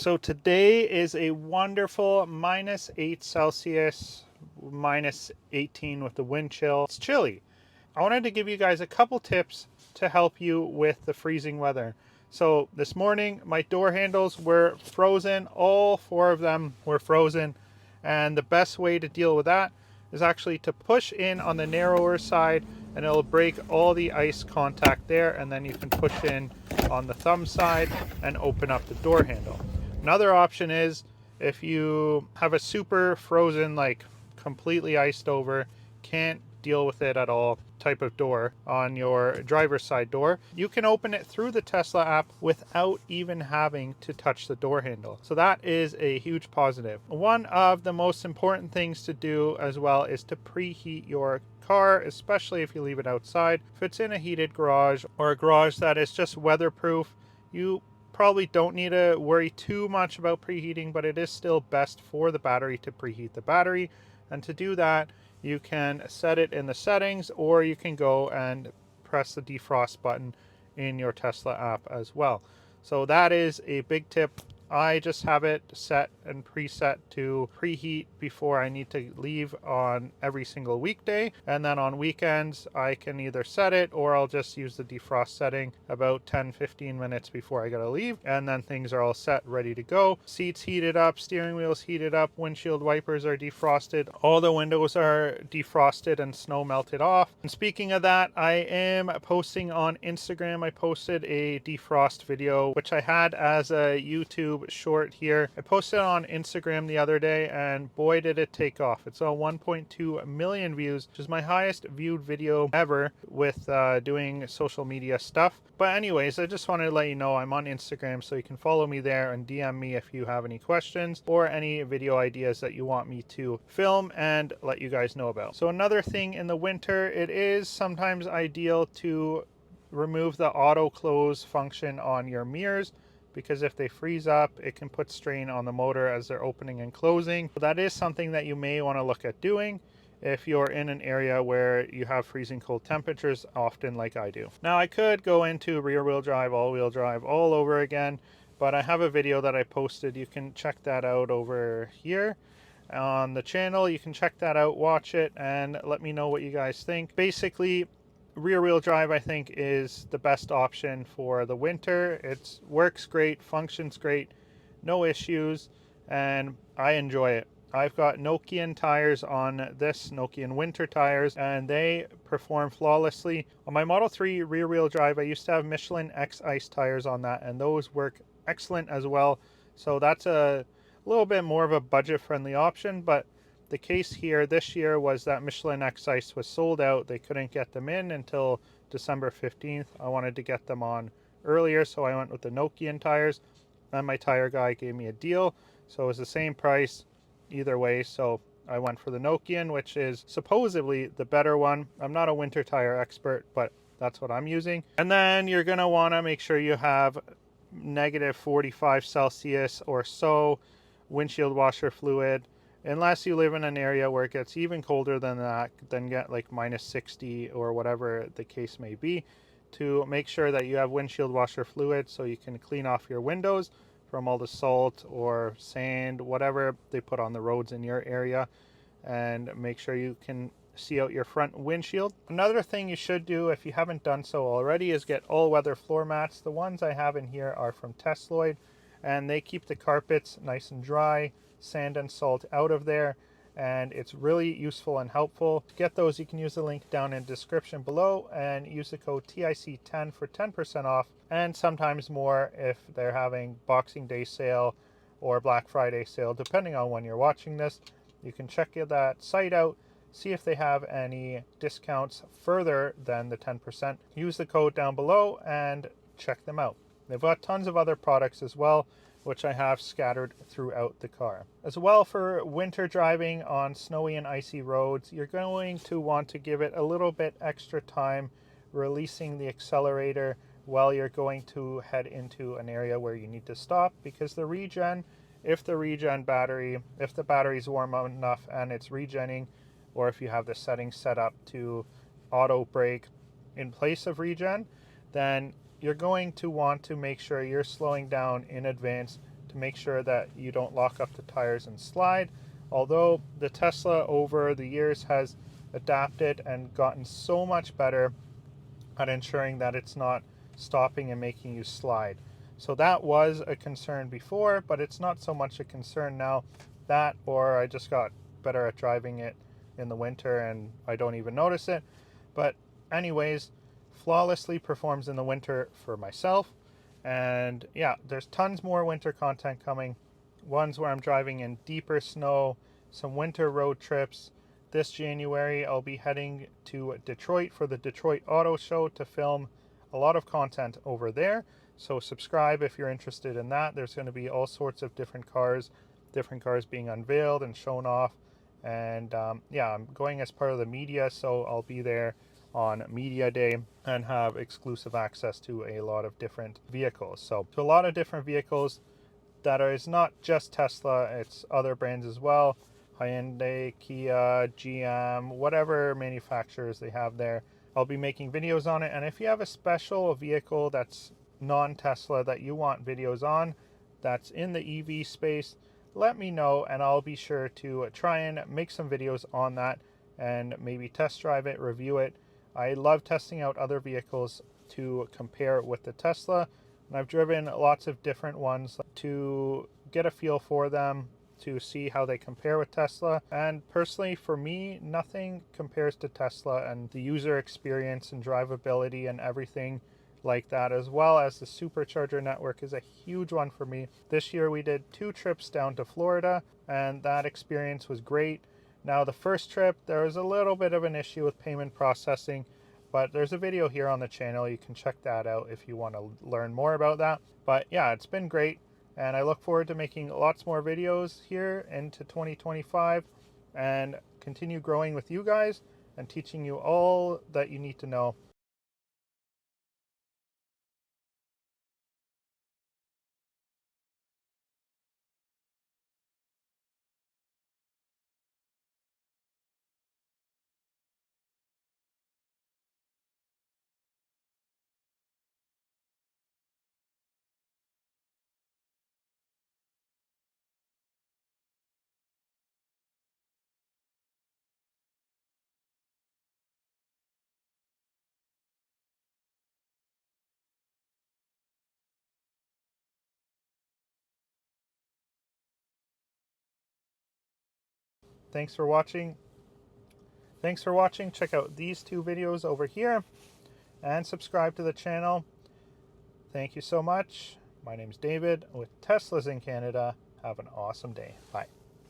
So today is a wonderful -8 Celsius, -18 with the wind chill. It's chilly. I wanted to give you guys a couple tips to help you with the freezing weather. So this morning, my door handles were frozen. All four of them were frozen. And the best way to deal with that is actually to push in on the narrower side, and it'll break all the ice contact there. And then you can push in on the thumb side and open up the door handle. Another option is if you have a super frozen, like completely iced over, can't deal with it at all type of door on your driver's side door, you can open it through the Tesla app without even having to touch the door handle. So that is a huge positive. One of the most important things to do as well is to preheat your car, especially if you leave it outside. If it's in a heated garage or a garage that is just weatherproof, you probably don't need to worry too much about preheating, but it is still best for the battery to preheat the battery. And to do that, you can set it in the settings, or you can go and press the defrost button in your Tesla app as well. So that is a big tip. I just have it set and preset to preheat before I need to leave on every single weekday. And then on weekends, I can either set it or I'll just use the defrost setting about 10-15 minutes before I gotta leave. And then things are all set, ready to go. Seats heated up, steering wheels heated up, windshield wipers are defrosted. All the windows are defrosted and snow melted off. And speaking of that, I am posting on Instagram. I posted a defrost video, which I had as a YouTube short here. I posted it on Instagram the other day, and boy did it take off. It's on 1.2 million views, which is my highest viewed video ever with doing social media stuff. But anyways, I just wanted to let you know I'm on Instagram, so you can follow me there and DM me if you have any questions or any video ideas that you want me to film and let you guys know about. So another thing in the winter, it is sometimes ideal to remove the auto close function on your mirrors, because if they freeze up, it can put strain on the motor as they're opening and closing. So that is something that you may want to look at doing if you're in an area where you have freezing cold temperatures, often like I do. Now I could go into rear wheel drive, all wheel drive all over again, but I have a video that I posted. You can check that out over here on the channel. You can check that out, watch it, and let me know what you guys think. Basically, rear wheel drive I think is the best option for the winter. It works great, functions great, no issues, and I enjoy it. I've got Nokian tires on this, Nokian winter tires, and they perform flawlessly. On my Model 3 rear wheel drive, I used to have Michelin X Ice tires on that, and those work excellent as well. So that's a little bit more of a budget friendly option, but the case here this year was that Michelin X Ice was sold out. They couldn't get them in until December 15th. I wanted to get them on earlier, so I went with the Nokian tires. Then my tire guy gave me a deal, so it was the same price either way. So I went for the Nokian, which is supposedly the better one. I'm not a winter tire expert, but that's what I'm using. And then you're going to want to make sure you have -45 Celsius or so windshield washer fluid. Unless you live in an area where it gets even colder than that, then get like -60 or whatever the case may be, to make sure that you have windshield washer fluid so you can clean off your windows from all the salt or sand, whatever they put on the roads in your area, and make sure you can see out your front windshield. Another thing you should do if you haven't done so already is get all-weather floor mats. The ones I have in here are from Tesla, and they keep the carpets nice and dry, sand and salt out of there, and it's really useful and helpful. To get those, you can use the link down in the description below and use the code TIC10 for 10% off, and sometimes more if they're having Boxing Day sale or Black Friday sale, depending on when you're watching this. You can check that site out, see if they have any discounts further than the 10%. Use the code down below and check them out. They've got tons of other products as well, which I have scattered throughout the car. As well, for winter driving on snowy and icy roads, you're going to want to give it a little bit extra time releasing the accelerator while you're going to head into an area where you need to stop, because the regen, if the battery's warm enough and it's regenning, or if you have the settings set up to auto brake in place of regen, then you're going to want to make sure you're slowing down in advance to make sure that you don't lock up the tires and slide. Although the Tesla over the years has adapted and gotten so much better at ensuring that it's not stopping and making you slide. So that was a concern before, but it's not so much a concern now. That, or I just got better at driving it in the winter and I don't even notice it. But anyways, flawlessly performs in the winter for myself. And yeah, there's tons more winter content coming. Ones where I'm driving in deeper snow, some winter road trips. This January, I'll be heading to Detroit for the Detroit Auto Show to film a lot of content over there. So subscribe if you're interested in that. There's going to be all sorts of different cars being unveiled and shown off. And yeah, I'm going as part of the media, so I'll be there on media day and have exclusive access to a lot of different vehicles. So to a lot of different vehicles that is not just Tesla, it's other brands as well. Hyundai, Kia, GM, whatever manufacturers they have there. I'll be making videos on it. And if you have a special vehicle that's non-Tesla that you want videos on, that's in the EV space, let me know and I'll be sure to try and make some videos on that and maybe test drive it, review it. I love testing out other vehicles to compare with the Tesla, and I've driven lots of different ones to get a feel for them, to see how they compare with Tesla. And personally, for me, nothing compares to Tesla and the user experience and drivability and everything like that, as well as the supercharger network is a huge one for me. This year we did 2 trips down to Florida and that experience was great. Now the first trip, there was a little bit of an issue with payment processing, but there's a video here on the channel. You can check that out if you want to learn more about that. But yeah, it's been great. And I look forward to making lots more videos here into 2025 and continue growing with you guys and teaching you all that you need to know. Thanks for watching. Thanks for watching. Check out these 2 videos over here and subscribe to the channel. Thank you so much. My name's David with Teslas in Canada. Have an awesome day. Bye.